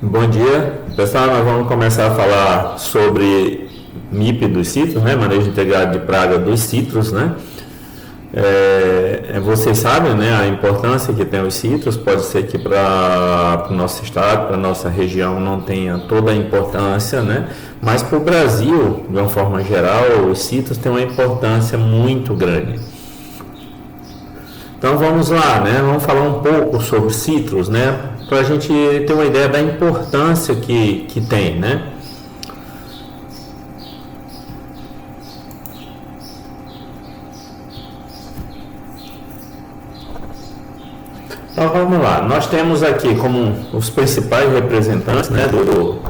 Bom dia, pessoal. Nós vamos começar a falar sobre MIP dos citros, né? Manejo integrado de praga dos citros, né? Vocês sabem, né, a importância que tem os citros. Pode ser que para o nosso estado, para a nossa região, não tenha toda a importância, né? Mas para o Brasil, de uma forma geral, os citros têm uma importância muito grande. Então vamos lá, né? Vamos falar um pouco sobre citros, né? Para a gente ter uma ideia da importância que tem, né? Então vamos lá, nós temos aqui como os principais representantes, né, do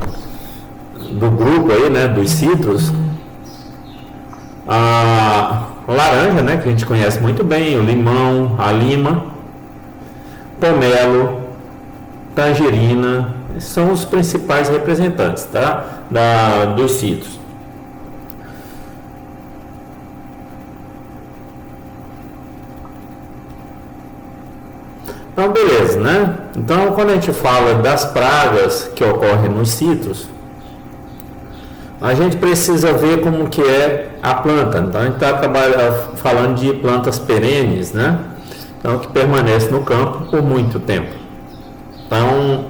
grupo aí, né, dos citros, a laranja, né, que a gente conhece muito bem, o limão, a lima, pomelo, tangerina, são os principais representantes, tá, dos citros. Então, beleza, né? Então, quando a gente fala das pragas que ocorrem nos citros, a gente precisa ver como que é a planta. Então, a gente está falando de plantas perenes, né? Então, que permanecem no campo por muito tempo. Então,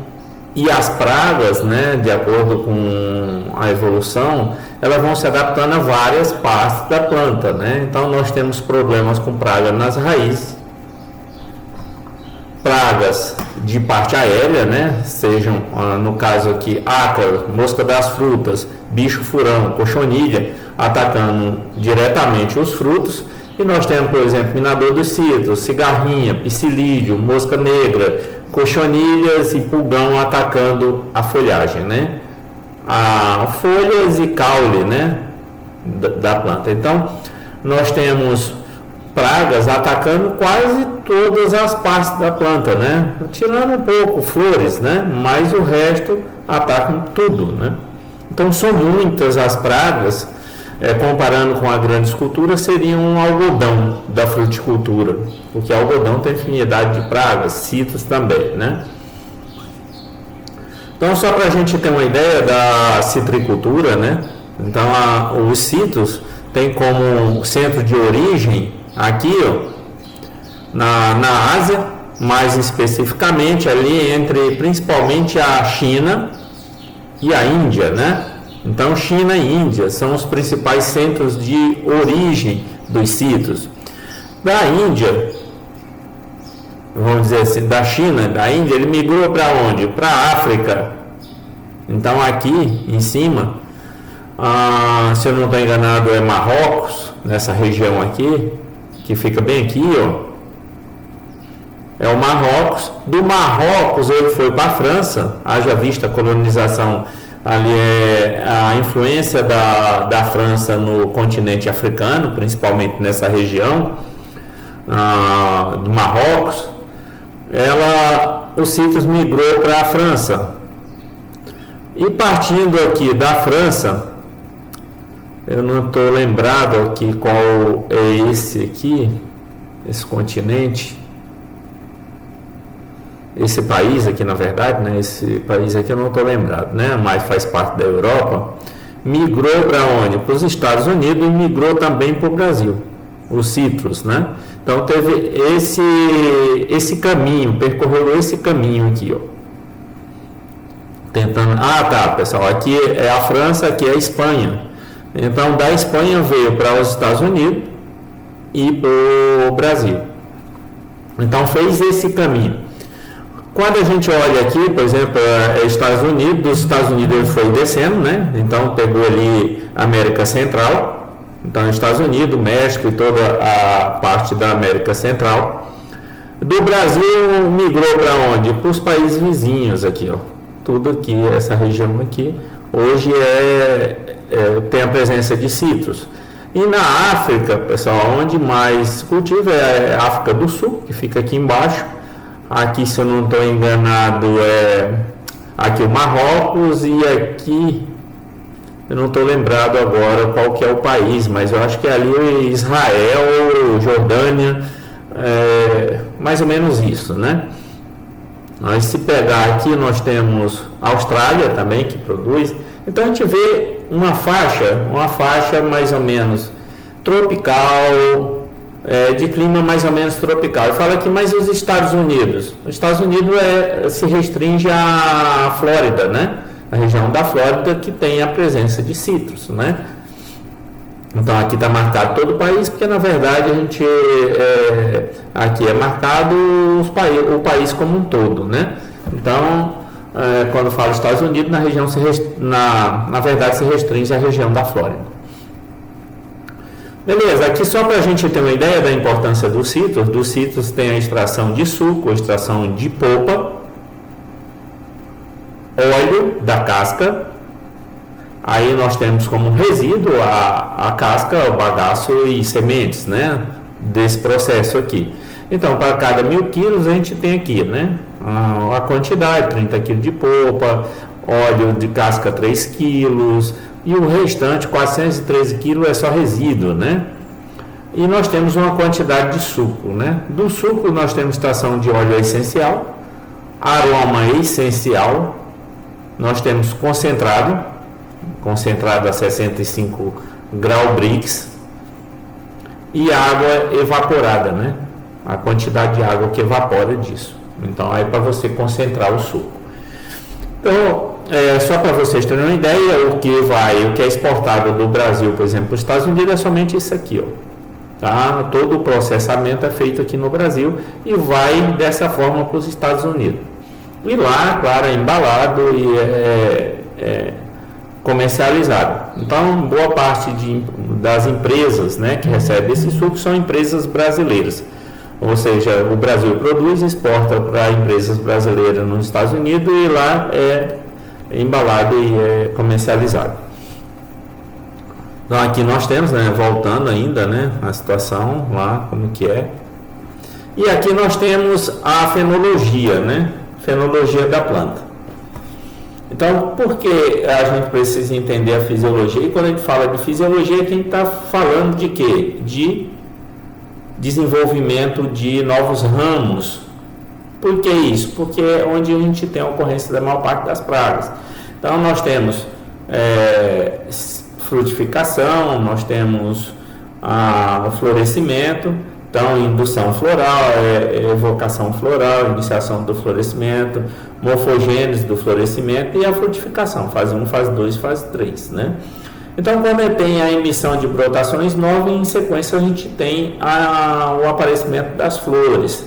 e as pragas, né, de acordo com a evolução, elas vão se adaptando a várias partes da planta, né? Então, nós temos problemas com praga nas raízes, pragas de parte aérea, né? Sejam, no caso aqui, ácaro, mosca das frutas, bicho furão, cochonilha, atacando diretamente os frutos. E nós temos, por exemplo, minador dos citros, cigarrinha, psilídeo, mosca negra, cochonilhas e pulgão atacando a folhagem, né? Folhas e caule, né, da planta. Então, nós temos pragas atacando quase todas as partes da planta, né? Tirando um pouco flores, né? Mas o resto atacam tudo, né? Então são muitas as pragas, comparando com a grande cultura, seria um algodão da fruticultura, porque algodão tem infinidade de pragas, citros também, né? Então, só para a gente ter uma ideia da citricultura, né? Então, os citros tem como centro de origem aqui, ó, na Ásia, mais especificamente ali entre principalmente a China e a Índia, né? Então, China e Índia são os principais centros de origem dos citros. Da Índia, vamos dizer assim, da China, da Índia, ele migrou para onde? Para a África. Então, aqui em cima, se eu não estou enganado, é Marrocos, nessa região aqui, que fica bem aqui, ó. É o Marrocos. Do Marrocos ele foi para a França, haja vista a colonização ali, a influência da França no continente africano, principalmente nessa região do Marrocos. O citros migrou para a França. E partindo aqui da França, eu não estou lembrado aqui qual é esse aqui, esse continente, esse país aqui, na verdade, né? Esse país aqui eu não estou lembrado, né? Mas faz parte da Europa. Migrou para onde? Para os Estados Unidos, e migrou também para o Brasil, os citros, né? Então teve esse caminho, percorreu esse caminho aqui, ó. Tentando. Tá, pessoal, aqui é a França, aqui é a Espanha. Então, da Espanha veio para os Estados Unidos e para o Brasil. Então, fez esse caminho. Quando a gente olha aqui, por exemplo, Estados Unidos, dos Estados Unidos ele foi descendo, né? Então, pegou ali a América Central. Então, Estados Unidos, México e toda a parte da América Central. Do Brasil, migrou para onde? Para os países vizinhos aqui, ó. Tudo aqui, essa região aqui, hoje tem a presença de citros. E na África, pessoal, onde mais cultiva é a África do Sul, que fica aqui embaixo. Aqui, se eu não estou enganado, aqui o Marrocos, e aqui, eu não estou lembrado agora qual que é o país, mas eu acho que é ali Israel, Jordânia, mais ou menos isso, né? Nós, se pegar aqui, nós temos a Austrália também que produz. Então a gente vê uma faixa mais ou menos tropical, de clima mais ou menos tropical. Eu falo aqui, mas os Estados Unidos? Os Estados Unidos se restringe à Flórida, né? A região da Flórida que tem a presença de citros, né? Então aqui está marcado todo o país, porque na verdade a gente aqui é marcado o país como um todo, né? Então quando fala Estados Unidos, na região na verdade se restringe à região da Flórida. Beleza, aqui só para a gente ter uma ideia da importância dos citros. Dos citros tem a extração de suco, a extração de polpa, óleo da casca. Aí nós temos como resíduo a casca, o bagaço e sementes, né, desse processo aqui. Então, para cada 1.000 quilos, a gente tem aqui, né, a quantidade, 30 quilos de polpa, óleo de casca 3 quilos, e o restante, 413 quilos, é só resíduo, né. E nós temos uma quantidade de suco, né. Do suco nós temos extração de óleo essencial, aroma essencial, nós temos concentrado a 65 graus Brix, e água evaporada, né? A quantidade de água que evapora disso. Então, aí para você concentrar o suco. Então, só para vocês terem uma ideia, o que é exportado do Brasil, por exemplo, para os Estados Unidos, é somente isso aqui, ó. Tá? Todo o processamento é feito aqui no Brasil e vai dessa forma para os Estados Unidos. E lá, claro, é embalado e comercializado. Então, boa parte das empresas, né, que recebem esse suco são empresas brasileiras. Ou seja, o Brasil produz e exporta para empresas brasileiras nos Estados Unidos e lá é embalado e é comercializado. Então, aqui nós temos, né, voltando ainda, né, a situação lá, como que é. E aqui nós temos a fenologia, né, fenologia da planta. Então, por que a gente precisa entender a fisiologia? E quando a gente fala de fisiologia, a gente está falando de quê? De desenvolvimento de novos ramos. Por que isso? Porque é onde a gente tem a ocorrência da maior parte das pragas. Então, nós temos frutificação, nós temos o florescimento. Então, indução floral, evocação floral, iniciação do florescimento, morfogênese do florescimento e a frutificação, fase 1, fase 2, fase 3, né? Então, quando tem a emissão de brotações novas, em sequência a gente tem o aparecimento das flores.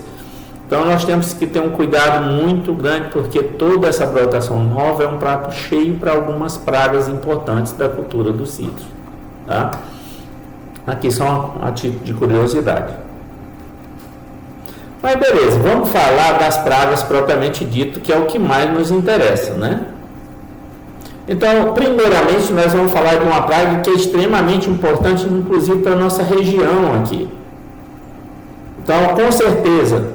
Então, nós temos que ter um cuidado muito grande, porque toda essa brotação nova é um prato cheio para algumas pragas importantes da cultura dos citros, tá? Aqui só a título de curiosidade. Mas beleza, vamos falar das pragas propriamente dito, que é o que mais nos interessa, né? Então, primeiramente, nós vamos falar de uma praga que é extremamente importante, inclusive para a nossa região aqui. Então, com certeza,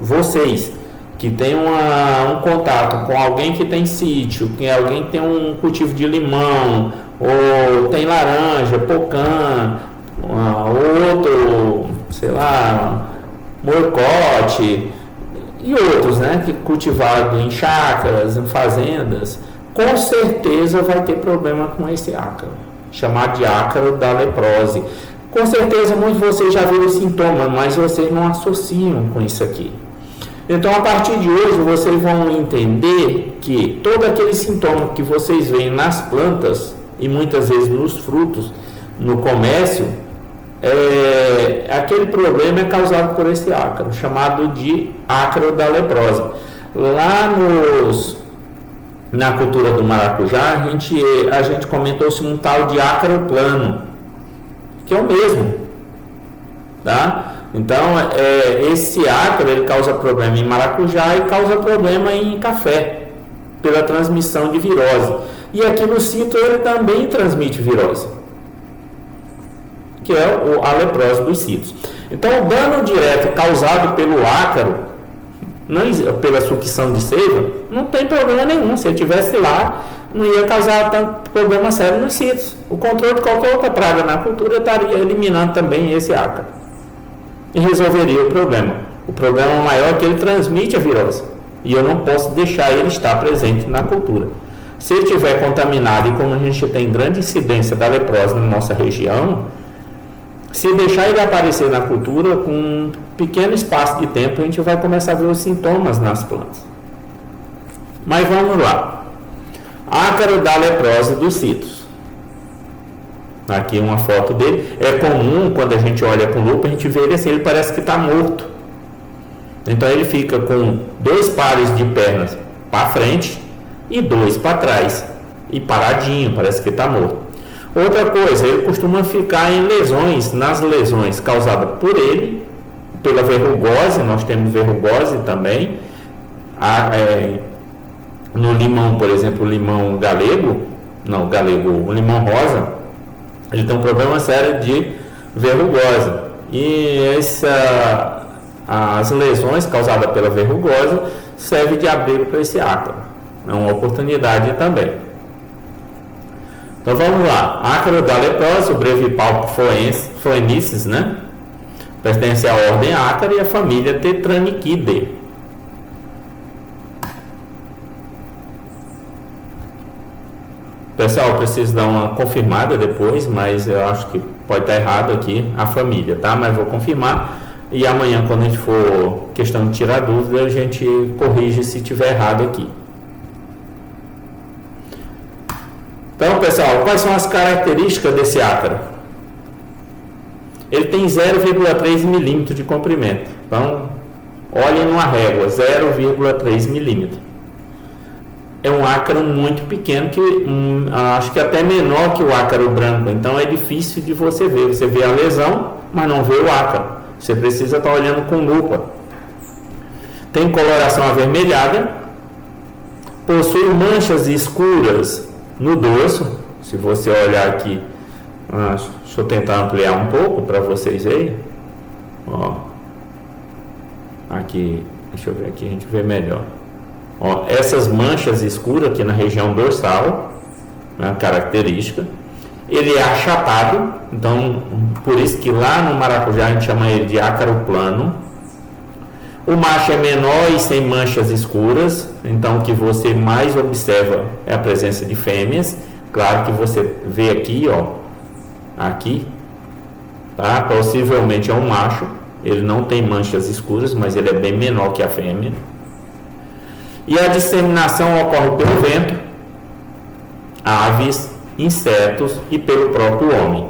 vocês que têm um contato com alguém que tem sítio, que alguém que tem um cultivo de limão, ou tem laranja, pocã, outro, sei lá, morcote e outros, né, que cultivado em chácaras, em fazendas, com certeza vai ter problema com esse ácaro, chamado de ácaro da leprose. Com certeza muitos de vocês já viram sintomas, mas vocês não associam com isso aqui. Então, a partir de hoje, vocês vão entender que todo aquele sintoma que vocês veem nas plantas e muitas vezes nos frutos, no comércio, aquele problema é causado por esse ácaro, chamado de ácaro da leprose. Lá na cultura do maracujá, a gente comentou-se um tal de ácaro plano, que é o mesmo, tá? Então, esse ácaro, ele causa problema em maracujá e causa problema em café, pela transmissão de virose. E aqui no citro ele também transmite virose, que é a leprose dos citros. Então, o dano direto causado pelo ácaro, pela sucção de seiva, não tem problema nenhum. Se ele estivesse lá, não ia causar tanto problema sério nos citros. O controle de qualquer outra praga na cultura estaria eliminando também esse ácaro e resolveria o problema. O problema maior é que ele transmite a virose. e eu não posso deixar ele estar presente na cultura. Se ele estiver contaminado, e como a gente tem grande incidência da leprose na nossa região, se deixar ele aparecer na cultura, com um pequeno espaço de tempo, a gente vai começar a ver os sintomas nas plantas. Mas vamos lá. Ácaro da leprose dos citros. Aqui uma foto dele. É comum, quando a gente olha com lupa, a gente vê ele assim, ele parece que está morto. Então ele fica com 2 pares de pernas para frente e 2 para trás. E paradinho, parece que está morto. Outra coisa, ele costuma ficar em lesões, nas lesões causadas por ele, pela verrugose, nós temos verrugose também. No limão, por exemplo, o limão galego, o limão rosa, ele tem um problema sério de verrugose. E as lesões causadas pela verrugose servem de abrigo para esse ácaro. É uma oportunidade também. Então vamos lá. Ácaro da leprose, o Brevipalpo foenicis, né? Pertence à ordem ácaro e à família Tetranychidae. Pessoal, preciso dar uma confirmada depois, mas eu acho que pode estar errado aqui a família, tá? Mas vou confirmar e amanhã, quando a gente for questão de tirar dúvida, a gente corrige se tiver errado aqui. Então, pessoal, quais são as características desse ácaro? Ele tem 0,3 milímetro de comprimento. Então, olhem numa régua, 0,3 milímetro. É um ácaro muito pequeno, acho que até menor que o ácaro branco. Então, é difícil de você ver. Você vê a lesão, mas não vê o ácaro. Você precisa estar olhando com lupa. Tem coloração avermelhada. Possui manchas escuras no dorso. Se você olhar aqui, deixa eu tentar ampliar um pouco para vocês verem. Ó, aqui, deixa eu ver aqui, a gente vê melhor. Ó, essas manchas escuras aqui na região dorsal, né, característica. Ele é achatado, então por isso que lá no maracujá a gente chama ele de ácaro plano. O macho é menor e sem manchas escuras, então o que você mais observa é a presença de fêmeas. Claro que você vê aqui, ó, aqui, tá? Possivelmente é um macho, ele não tem manchas escuras, mas ele é bem menor que a fêmea. E a disseminação ocorre pelo vento, aves, insetos e pelo próprio homem.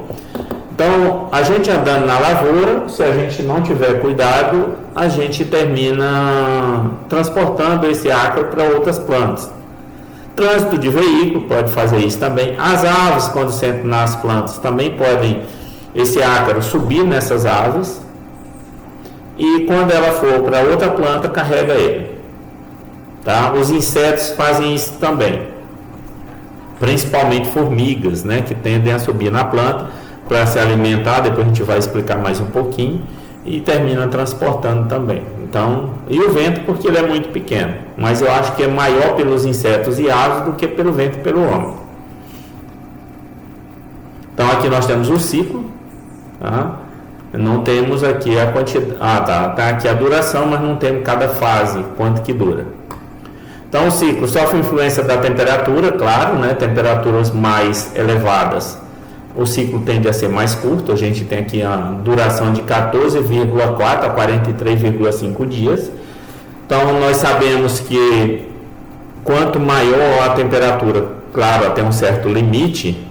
Então, a gente andando na lavoura, se a gente não tiver cuidado, a gente termina transportando esse ácaro para outras plantas. Trânsito de veículo pode fazer isso também. As aves, quando sentam nas plantas, também podem, esse ácaro, subir nessas aves. E quando ela for para outra planta, carrega ele. Tá? Os insetos fazem isso também. Principalmente formigas, né, que tendem a subir na planta para se alimentar, depois a gente vai explicar mais um pouquinho, e termina transportando também. Então, e o vento, porque ele é muito pequeno, mas eu acho que é maior pelos insetos e aves do que pelo vento e pelo homem. Então aqui nós temos o ciclo, tá? Não temos aqui a quantidade, tá aqui a duração, mas não temos cada fase, quanto que dura. Então o ciclo sofre influência da temperatura, claro, né? Temperaturas mais elevadas, o ciclo tende a ser mais curto. A gente tem aqui a duração de 14,4 a 43,5 dias. Então nós sabemos que quanto maior a temperatura, claro, até um certo limite,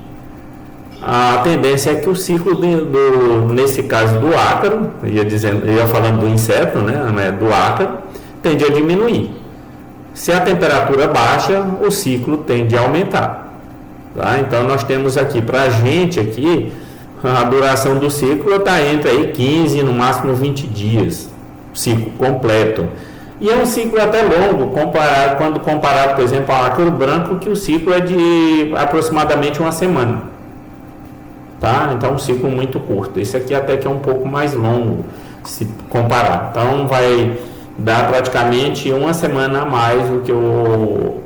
a tendência é que o ciclo nesse caso do ácaro, ia falando do inseto, né, do ácaro, tende a diminuir. Se a temperatura baixa, o ciclo tende a aumentar. Tá? Então nós temos aqui para a gente aqui a duração do ciclo está entre aí 15 no máximo 20 dias, ciclo completo. E é um ciclo até longo quando comparado, por exemplo, ao ácaro branco, que o ciclo é de aproximadamente uma semana. Tá? Então um ciclo muito curto. Esse aqui até que é um pouco mais longo se comparar. Então vai dar praticamente uma semana a mais do que o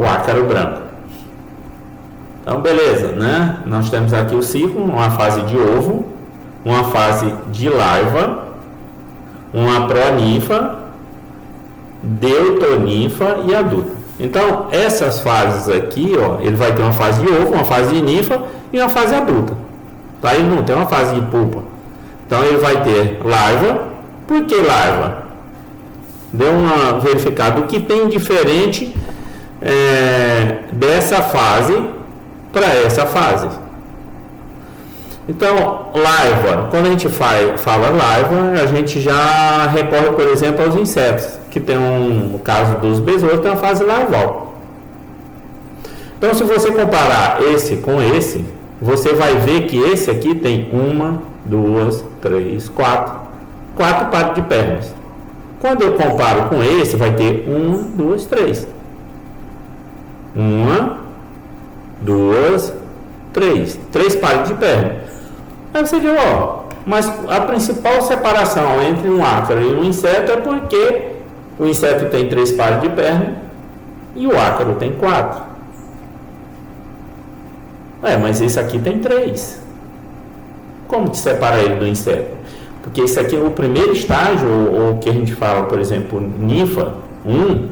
ácaro branco. Então, beleza, né? Nós temos aqui o ciclo, uma fase de ovo, uma fase de larva, uma proninfa deutoninfa e adulta. Então, essas fases aqui, ó, ele vai ter uma fase de ovo, uma fase de ninfa e uma fase adulta. Tá? Ele não tem uma fase de pupa. Então, ele vai ter larva. Por que larva? Deu uma verificada. O que tem diferente dessa fase para essa fase? Então, larva. Quando a gente fala larva, a gente já recorre, por exemplo, aos insetos, que tem no caso dos besouros, tem uma fase larval. Então, se você comparar esse com esse, você vai ver que esse aqui tem 1, 2, 3, 4 pares de pernas. Quando eu comparo com esse, vai ter 1, 2, 3. 1, 2, 3. 3 pares de pernas. Aí você viu, ó, mas a principal separação entre um ácaro e um inseto é porque o inseto tem 3 pares de perna e o ácaro tem 4. Mas esse aqui tem 3. Como que separa ele do inseto? Porque esse aqui é o primeiro estágio, ou que a gente fala, por exemplo, ninfa 1, o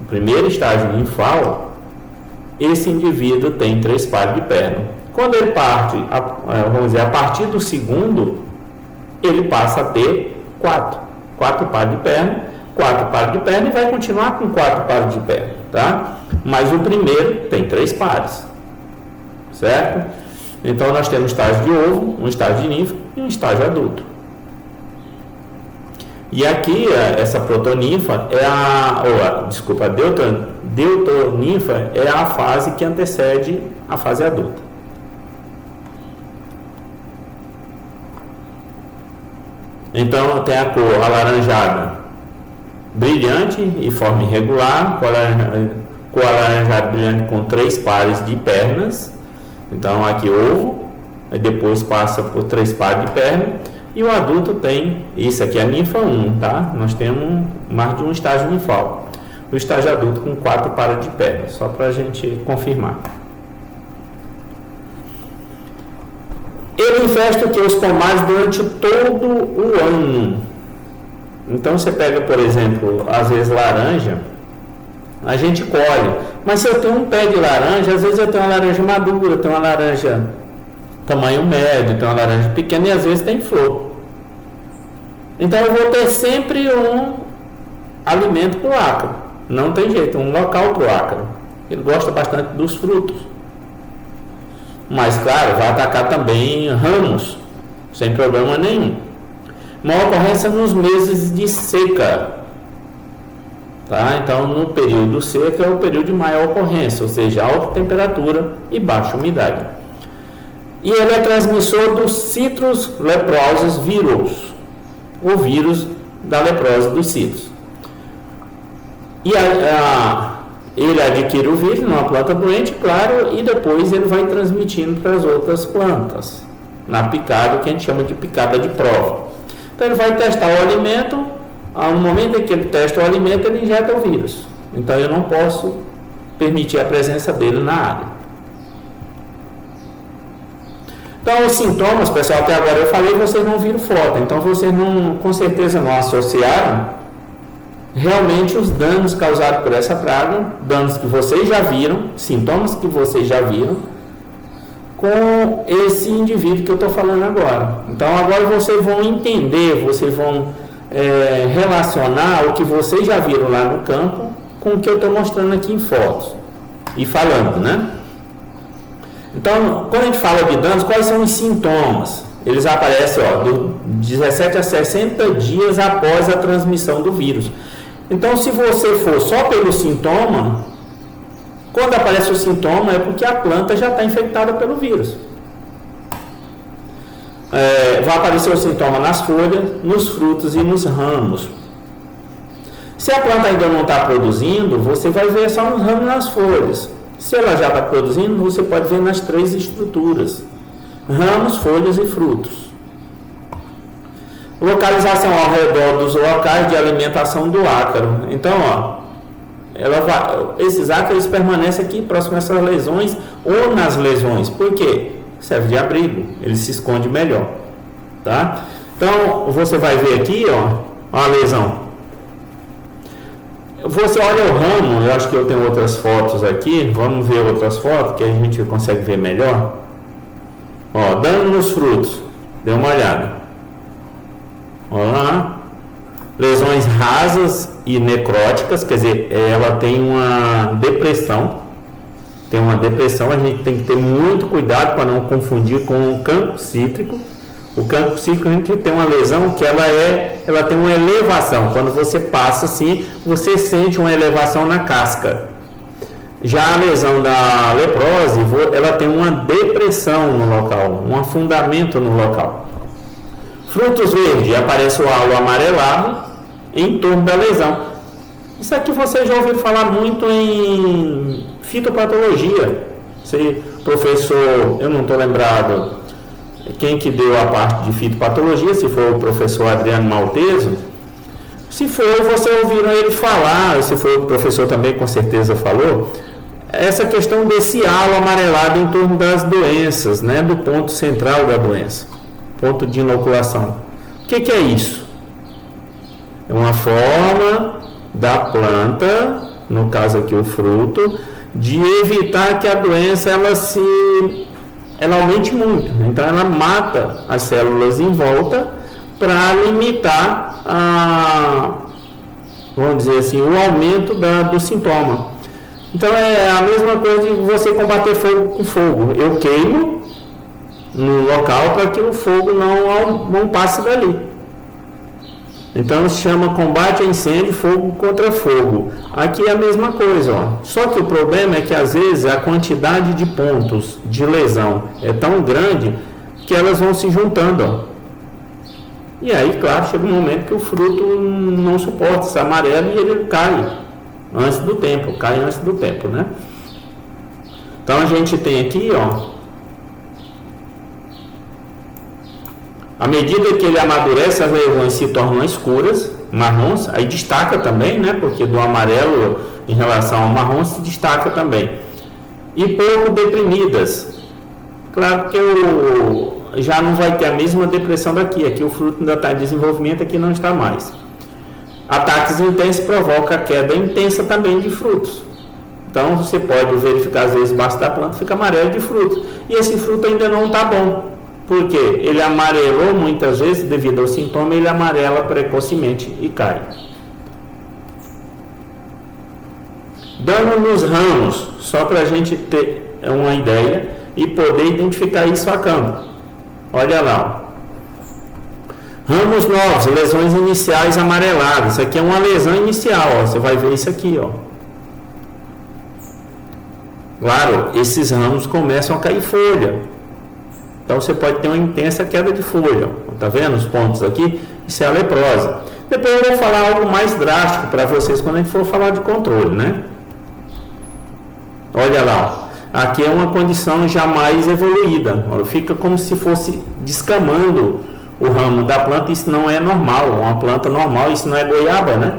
primeiro estágio ninfal, esse indivíduo tem 3 pares de perna. Quando ele parte, vamos dizer, a partir do segundo, ele passa a ter 4 pares de perna, 4 pares de perna e vai continuar com 4 pares de perna, tá? Mas o primeiro tem 3 pares, certo? Então nós temos um estágio de ovo, um estágio de ninfa e um estágio adulto. E aqui essa protoninfa a deutoninfa é a fase que antecede a fase adulta. Então tem a cor alaranjada brilhante e forma irregular, cor alaranjada brilhante com 3 pares de pernas. Então aqui ovo, aí depois passa por 3 pares de perna. E o adulto tem, isso aqui é a ninfa 1, tá? Nós temos mais de um estágio ninfal. O estágio adulto com 4 pares de pernas, só para a gente confirmar. Ele infesta os pomares durante todo o ano. Então você pega, por exemplo, às vezes laranja, a gente colhe. Mas se eu tenho um pé de laranja, às vezes eu tenho uma laranja madura, eu tenho uma laranja tamanho médio, tenho uma laranja pequena e às vezes tem flor. Então eu vou ter sempre um alimento para o ácaro. Não tem jeito, um local para o ácaro. Ele gosta bastante dos frutos. Mas, claro, vai atacar também ramos, sem problema nenhum. Uma ocorrência nos meses de seca. Tá? Então, no período seca é o período de maior ocorrência, ou seja, alta temperatura e baixa umidade. E ele é transmissor do Citrus leprosus virus, o vírus da leprose dos citros. E ele adquire o vírus numa planta doente, claro, e depois ele vai transmitindo para as outras plantas, na picada, que a gente chama de picada de prova. Então ele vai testar o alimento, no momento em que ele testa o alimento, ele injeta o vírus. Então eu não posso permitir a presença dele na área. Então os sintomas, pessoal, até agora eu falei, vocês não viram foto, então vocês não, com certeza não associaram realmente os danos causados por essa praga, danos que vocês já viram, sintomas que vocês já viram, com esse indivíduo que eu estou falando agora. Então agora vocês vão entender, vocês vão relacionar o que vocês já viram lá no campo com o que eu estou mostrando aqui em fotos e falando, né? Então, quando a gente fala de danos, quais são os sintomas? Eles aparecem do 17 a 60 dias após a transmissão do vírus. Então, se você for só pelo sintoma, quando aparece o sintoma é porque a planta já está infectada pelo vírus. Vai aparecer o sintoma nas folhas, nos frutos e nos ramos. Se a planta ainda não está produzindo, você vai ver só nos ramos e nas folhas. Se ela já está produzindo, você pode ver nas 3 estruturas: ramos, folhas e frutos. Localização ao redor dos locais de alimentação do ácaro. Então, esses ácaros permanecem aqui próximo a essas lesões ou nas lesões. Por quê? Serve de abrigo, ele se esconde melhor. Tá? Então, você vai ver aqui, uma lesão. Você olha o ramo, eu acho que eu tenho outras fotos aqui, vamos ver outras fotos que a gente consegue ver melhor. Ó, dano nos frutos, dê uma olhada. Olha lá. Lesões rasas e necróticas, quer dizer, ela tem uma depressão. Tem uma depressão, a gente tem que ter muito cuidado para não confundir com o cancro cítrico. O cancro cítrico, a gente tem uma lesão que ela tem uma elevação. Quando você passa assim, você sente uma elevação na casca. Já a lesão da leprose, ela tem uma depressão no local, um afundamento no local. Frutos verdes, aparece o halo amarelado em torno da lesão. Isso aqui você já ouviu falar muito em fitopatologia. Professor, eu não estou lembrado quem que deu a parte de fitopatologia, se for o professor Adriano Malteso. Se for, você ouviram ele falar, se for o professor também com certeza falou, essa questão desse halo amarelado em torno das doenças, né, do ponto central da doença, ponto de inoculação. O que é isso? É uma forma da planta, no caso aqui o fruto, de evitar que a doença ela aumente muito. Então ela mata as células em volta para limitar vamos dizer assim, o aumento do sintoma. Então é a mesma coisa de você combater fogo com fogo. Eu queimo no local para que o fogo não passe dali. Então se chama combate a incêndio, fogo contra fogo. Aqui é a mesma coisa, ó. Só que o problema é que às vezes a quantidade de pontos de lesão é tão grande que elas vão se juntando, ó. E aí, claro, chega um momento que o fruto não suporta esse amarelo e ele cai antes do tempo, né? Então a gente tem aqui, ó, à medida que ele amadurece, as lesões se tornam escuras, marrons, aí destaca também, né? Porque do amarelo em relação ao marrom se destaca também. E pouco deprimidas. Claro que já não vai ter a mesma depressão daqui. Aqui o fruto ainda está em desenvolvimento, aqui não está mais. Ataques intensos provocam a queda intensa também de frutos. Então você pode verificar, às vezes, basta da planta fica amarelo de frutos. E esse fruto ainda não está bom. Porque ele amarelou muitas vezes, devido ao sintoma, ele amarela precocemente e cai. Dano nos ramos, só para a gente ter uma ideia e poder identificar isso a campo. Olha lá. Ramos novos, lesões iniciais amareladas. Isso aqui é uma lesão inicial, ó. Você vai ver isso aqui, ó. Claro, esses ramos começam a cair folha. Então você pode ter uma intensa queda de folha. Tá vendo os pontos aqui? Isso é a leprose. Depois eu vou falar algo mais drástico para vocês quando a gente for falar de controle, né? Olha lá, ó. Aqui é uma condição já mais evoluída. Fica como se fosse descamando o ramo da planta. Isso não é normal. Uma planta normal, isso não é goiaba, né?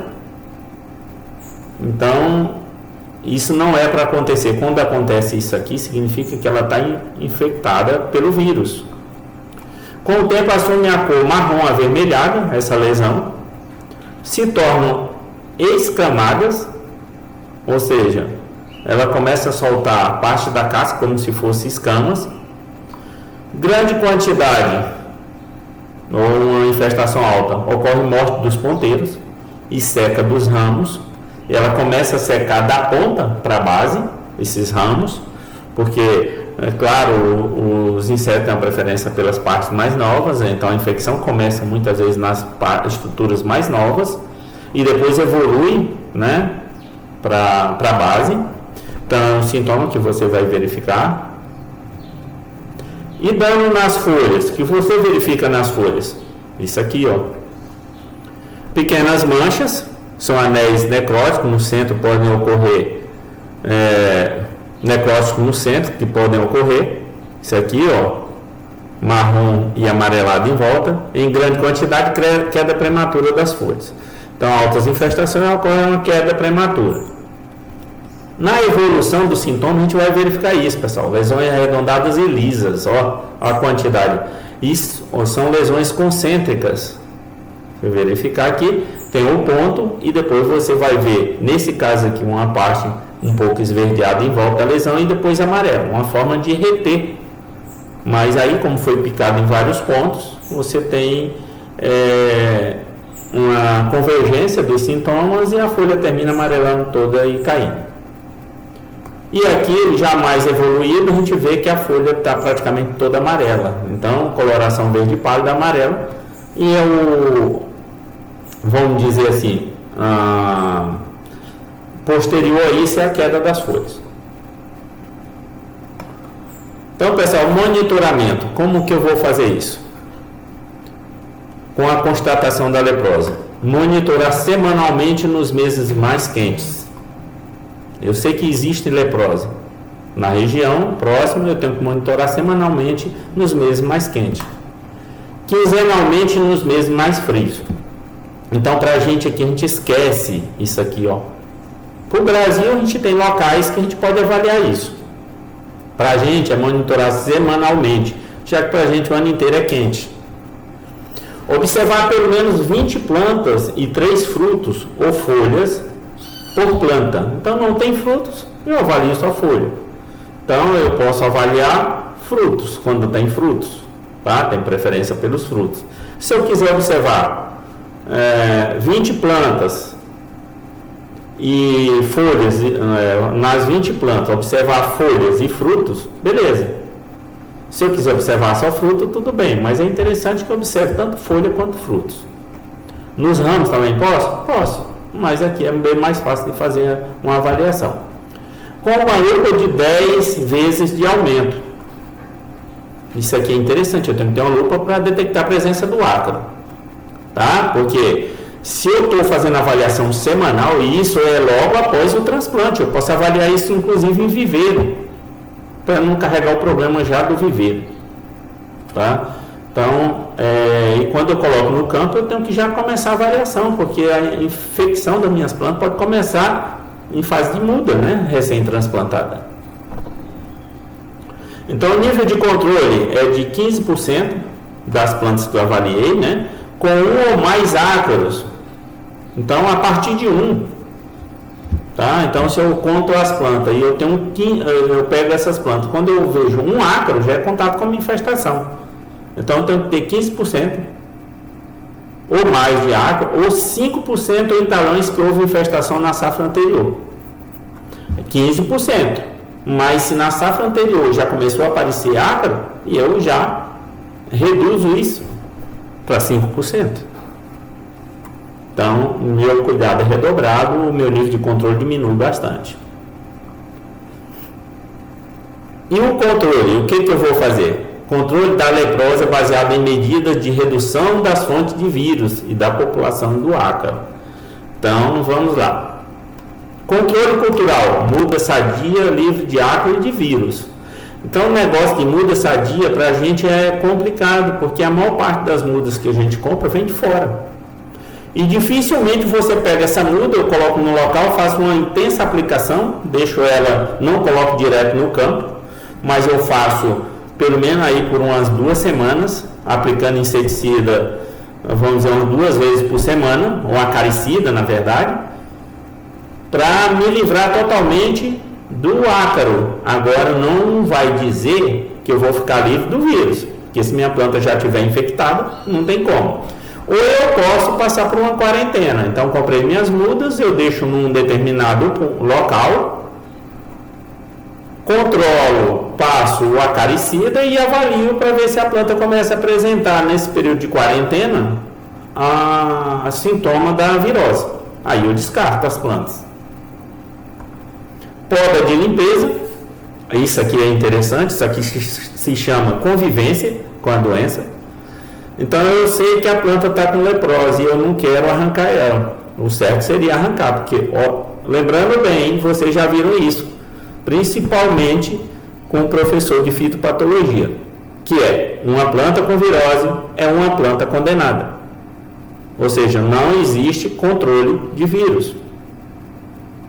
Então isso não é para acontecer. Quando acontece isso aqui, significa que ela está infectada pelo vírus. Com o tempo assume a cor marrom avermelhada, essa lesão, se tornam escamadas, ou seja, ela começa a soltar parte da casca como se fosse escamas. Grande quantidade, ou uma infestação alta, ocorre morte dos ponteiros e seca dos ramos. E ela começa a secar da ponta para a base, esses ramos, porque, é claro, os insetos têm uma preferência pelas partes mais novas, então a infecção começa muitas vezes nas estruturas mais novas e depois evolui, né, para a base. Então, é um sintoma que você vai verificar. E dano nas folhas, que você verifica nas folhas, isso aqui, ó, pequenas manchas. São anéis necróticos, no centro podem ocorrer necróticos no centro, que podem ocorrer. Isso aqui, ó, marrom e amarelado em volta, em grande quantidade, queda prematura das folhas. Então, altas infestações ocorrem uma queda prematura. Na evolução do sintoma, a gente vai verificar isso, pessoal. Lesões arredondadas e lisas, ó a quantidade. Isso são lesões concêntricas. Vou verificar aqui. tem o ponto e depois você vai ver, nesse caso aqui, uma parte um pouco esverdeada em volta da lesão e depois amarela, uma forma de reter. Mas aí, como foi picado em vários pontos, você tem uma convergência dos sintomas e a folha termina amarelando toda e caindo. E aqui, já mais evoluído, a gente vê que a folha está praticamente toda amarela. Então, coloração verde pálida amarela. E vamos dizer assim, posterior a isso é a queda das folhas. Então, pessoal, monitoramento. Como que eu vou fazer isso? Com a constatação da leprose. Monitorar semanalmente nos meses mais quentes. Eu sei que existe leprose na região próxima, eu tenho que monitorar semanalmente nos meses mais quentes. Quinzenalmente nos meses mais frios. Então, para a gente aqui, a gente esquece isso aqui, ó. Para o Brasil, a gente tem locais que a gente pode avaliar isso. Para a gente é monitorar semanalmente, já que para a gente o ano inteiro é quente. Observar pelo menos 20 plantas e 3 frutos ou folhas por planta. Então, não tem frutos, eu avalio só folha. Então, eu posso avaliar frutos, quando tem frutos, tá? Tem preferência pelos frutos. Se eu quiser observar 20 plantas e folhas, nas 20 plantas, observar folhas e frutos, beleza. Se eu quiser observar só fruto, tudo bem, mas é interessante que eu observe tanto folha quanto frutos. Nos ramos também posso? Posso, mas aqui é bem mais fácil de fazer uma avaliação. Com uma lupa de 10 vezes de aumento. Isso aqui é interessante, eu tenho que ter uma lupa para detectar a presença do ácaro. Tá? Porque se eu estou fazendo avaliação semanal, e isso é logo após o transplante, eu posso avaliar isso inclusive em viveiro, para não carregar o problema já do viveiro. Tá? Então, e quando eu coloco no campo, eu tenho que já começar a avaliação, porque a infecção das minhas plantas pode começar em fase de muda, né? Recém-transplantada. Então, o nível de controle é de 15% das plantas que eu avaliei, né? Com um ou mais ácaros. Então, a partir de 1. Tá? Então, se eu conto as plantas e eu pego essas plantas, quando eu vejo um ácaro, já é contato com uma infestação. Então, eu tenho que ter 15% ou mais de ácaro, ou 5% em talões que houve infestação na safra anterior. 15%. Mas se na safra anterior já começou a aparecer ácaro, eu já reduzo isso para 5%. Então, o meu cuidado é redobrado, o meu nível de controle diminui bastante. E o controle, o que eu vou fazer? Controle da leprose é baseado em medidas de redução das fontes de vírus e da população do ácaro. Então, vamos lá. Controle cultural, muda sadia, livre de ácaro e de vírus. Então, o negócio de muda sadia para a gente é complicado, porque a maior parte das mudas que a gente compra vem de fora. E dificilmente você pega essa muda, eu coloco no local, faço uma intensa aplicação, deixo ela, não coloco direto no campo, mas eu faço pelo menos aí por umas 2 semanas, aplicando inseticida, vamos dizer, umas 2 vezes por semana, ou acaricida, na verdade, para me livrar totalmente do ácaro. Agora não vai dizer que eu vou ficar livre do vírus, porque se minha planta já estiver infectada, não tem como. Ou eu posso passar por uma quarentena. Então, comprei minhas mudas, eu deixo num determinado local, controlo, passo o acaricida e avalio para ver se a planta começa a apresentar, nesse período de quarentena, a sintoma da virose. Aí eu descarto as plantas. Poda de limpeza. Isso aqui é interessante, isso aqui se chama convivência com a doença. Então eu sei que a planta está com leprose e eu não quero arrancar ela. O certo seria arrancar, porque, lembrando bem, vocês já viram isso, principalmente com o professor de fitopatologia, que é uma planta com virose é uma planta condenada. Ou seja, não existe controle de vírus.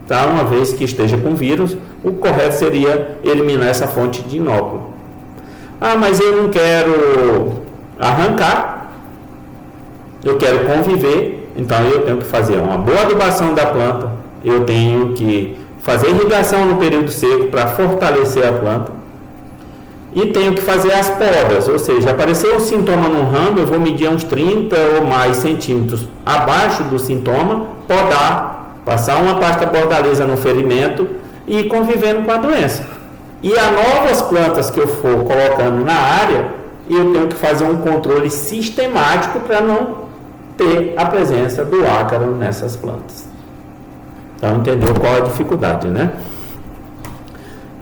Tá? Uma vez que esteja com vírus, o correto seria eliminar essa fonte de inóculo. Ah, mas eu não quero arrancar, eu quero conviver, Então eu tenho que fazer uma boa adubação da planta, eu tenho que fazer irrigação no período seco para fortalecer a planta e tenho que fazer as podas, ou seja, apareceu um sintoma no ramo, eu vou medir uns 30 ou mais centímetros abaixo do sintoma, podar, passar uma pasta bordaleza no ferimento e ir convivendo com a doença. E as novas plantas que eu for colocando na área, eu tenho que fazer um controle sistemático para não ter a presença do ácaro nessas plantas. Então, entendeu qual é a dificuldade, né?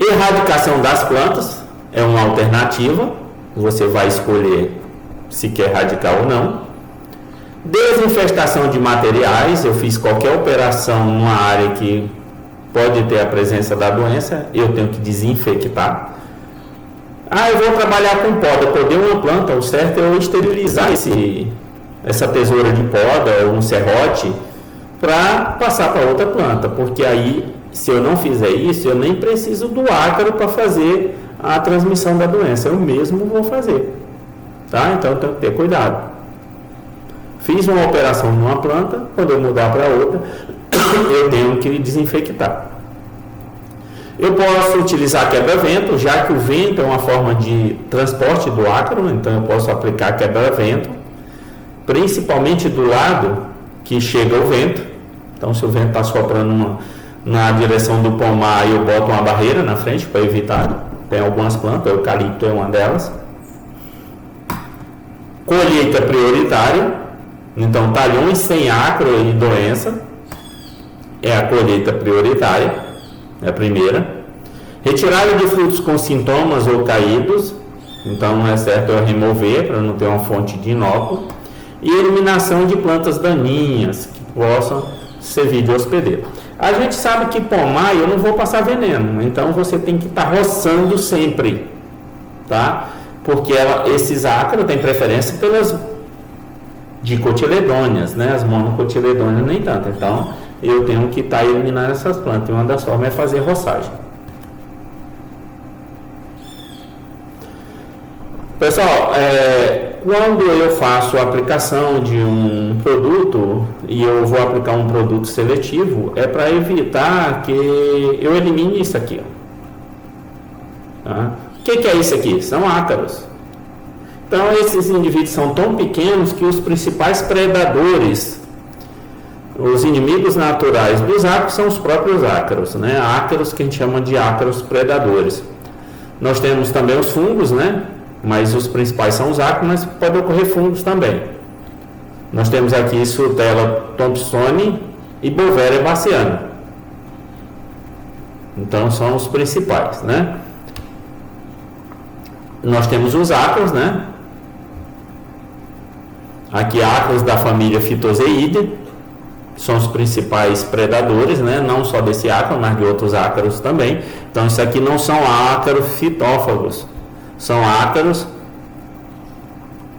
Erradicação das plantas é uma alternativa, você vai escolher se quer erradicar ou não. Desinfestação de materiais, eu fiz qualquer operação numa área que pode ter a presença da doença, eu tenho que desinfectar. Eu vou trabalhar com poda, poder uma planta, o certo é eu esterilizar essa tesoura de poda ou um serrote para passar para outra planta, porque aí, se eu não fizer isso, eu nem preciso do ácaro para fazer a transmissão da doença, eu mesmo vou fazer, tá? Então, eu tenho que ter cuidado. Fiz uma operação numa planta, quando eu mudar para outra, eu tenho que desinfectar. Eu posso utilizar quebra-vento, já que o vento é uma forma de transporte do ácaro, então eu posso aplicar quebra-vento, principalmente do lado que chega o vento. Então, se o vento está soprando na direção do pomar, eu boto uma barreira na frente para evitar. Tem algumas plantas, o eucalipto é uma delas. Colheita prioritária, então talhões sem ácaro e doença é a colheita prioritária, é a primeira. Retirada de frutos com sintomas ou caídos, então é certo eu remover para não ter uma fonte de inóculo. E eliminação de plantas daninhas que possam servir de hospedeiro. A gente sabe que pomar eu não vou passar veneno, então você tem que estar roçando sempre, tá? Porque esses ácaros têm preferência pelas dicotiledôneas, né? As monocotiledôneas nem tanto, então eu tenho que estar eliminando essas plantas, e uma das formas é fazer roçagem. Pessoal, quando eu faço a aplicação de um produto e eu vou aplicar um produto seletivo, é para evitar que eu elimine isso aqui. Tá? O que é isso aqui? São ácaros. Então, esses indivíduos são tão pequenos que os principais predadores, os inimigos naturais dos ácaros, são os próprios ácaros, né? Ácaros que a gente chama de ácaros predadores. Nós temos também os fungos, né? Mas os principais são os ácaros, mas pode ocorrer fungos também. Nós temos aqui Sutella thompsoni e Beauveria bassiana. Então são os principais, né? Nós temos os ácaros, né? Aqui ácaros da família Phytozoideae, são os principais predadores, né? Não só desse ácaro, mas de outros ácaros também. Então isso aqui não são ácaros fitófagos. São ácaros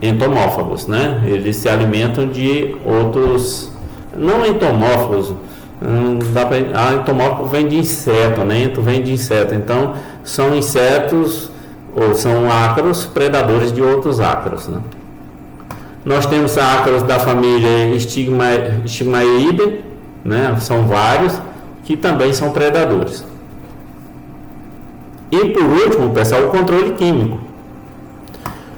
entomófagos, né? Eles se alimentam de outros, não entomófagos, entomófago vem de inseto, né? Ento vem de inseto, então são insetos ou são ácaros predadores de outros ácaros, né? Nós temos ácaros da família Stigmaiidae, né? São vários que também são predadores. E por último, pessoal, o controle químico.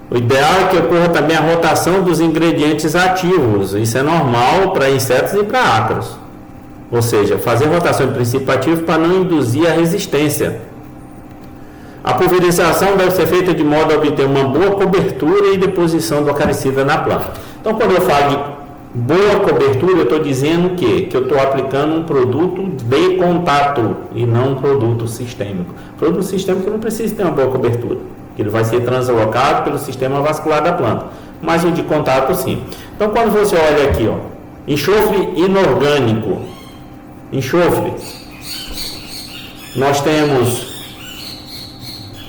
O ideal é que ocorra também a rotação dos ingredientes ativos. Isso é normal para insetos e para ácaros. Ou seja, fazer rotação de princípio ativo para não induzir a resistência. A pulverização deve ser feita de modo a obter uma boa cobertura e deposição do acaricida na planta. Então, quando eu falo de boa cobertura, eu estou dizendo o quê? Que eu estou aplicando um produto de contato e não um produto sistêmico. Produto sistêmico não precisa ter uma boa cobertura, ele vai ser translocado pelo sistema vascular da planta, mas o de contato sim. Então, quando você olha aqui, ó, enxofre inorgânico, enxofre, nós temos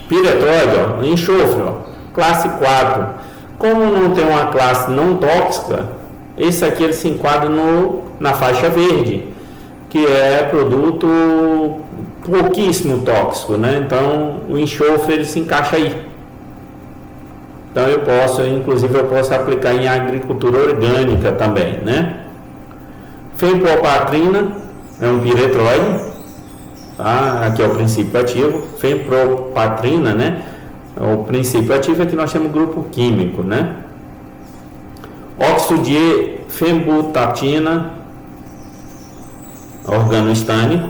piretroide, ó, enxofre, ó, classe 4. Como não tem uma classe não tóxica, esse aqui ele se enquadra na faixa verde, que é produto pouquíssimo tóxico, né? Então o enxofre ele se encaixa aí. Então eu posso, inclusive eu posso aplicar em agricultura orgânica também, né? Fenpropatrina é um piretróide, tá? Aqui é o princípio ativo. Fenpropatrina, né? O princípio ativo é que nós temos grupo químico, né? Óxido de fenbutatina, organoestânico,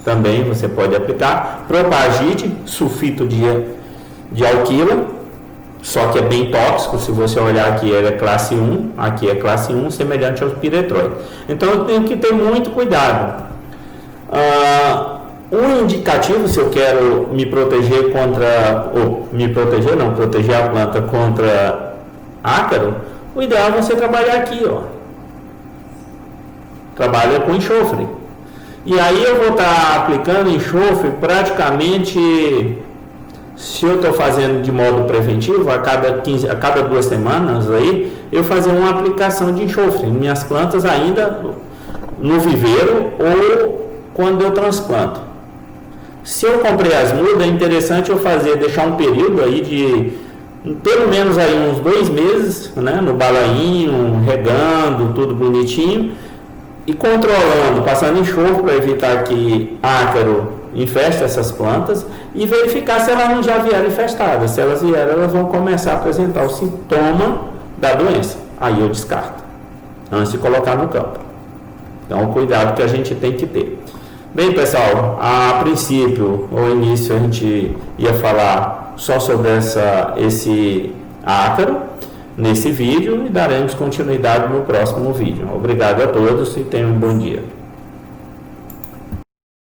também você pode aplicar. Propagite, sulfito de alquila, só que é bem tóxico. Se você olhar aqui, ele é classe 1, aqui é classe 1, semelhante aos piretróides. Então eu tenho que ter muito cuidado. Um indicativo, se eu quero me proteger proteger a planta contra ácaro, o ideal é você trabalhar aqui, ó. Trabalha com enxofre. E aí eu vou estar aplicando enxofre praticamente, se eu estou fazendo de modo preventivo, a cada 2 semanas aí, eu fazer uma aplicação de enxofre em minhas plantas ainda no viveiro ou quando eu transplanto. Se eu comprei as mudas, é interessante eu deixar um período aí de pelo menos aí uns 2 meses, né, no balainho, regando, tudo bonitinho, e controlando, passando enxofre para evitar que ácaro infeste essas plantas e verificar se elas não já vieram infestadas. Se elas vierem, elas vão começar a apresentar o sintoma da doença. Aí eu descarto, antes de colocar no campo. Então, o cuidado que a gente tem que ter. Bem, pessoal, a princípio, ao início, a gente ia falar só sobre esse ácaro nesse vídeo e daremos continuidade no próximo vídeo. Obrigado a todos e tenham um bom dia.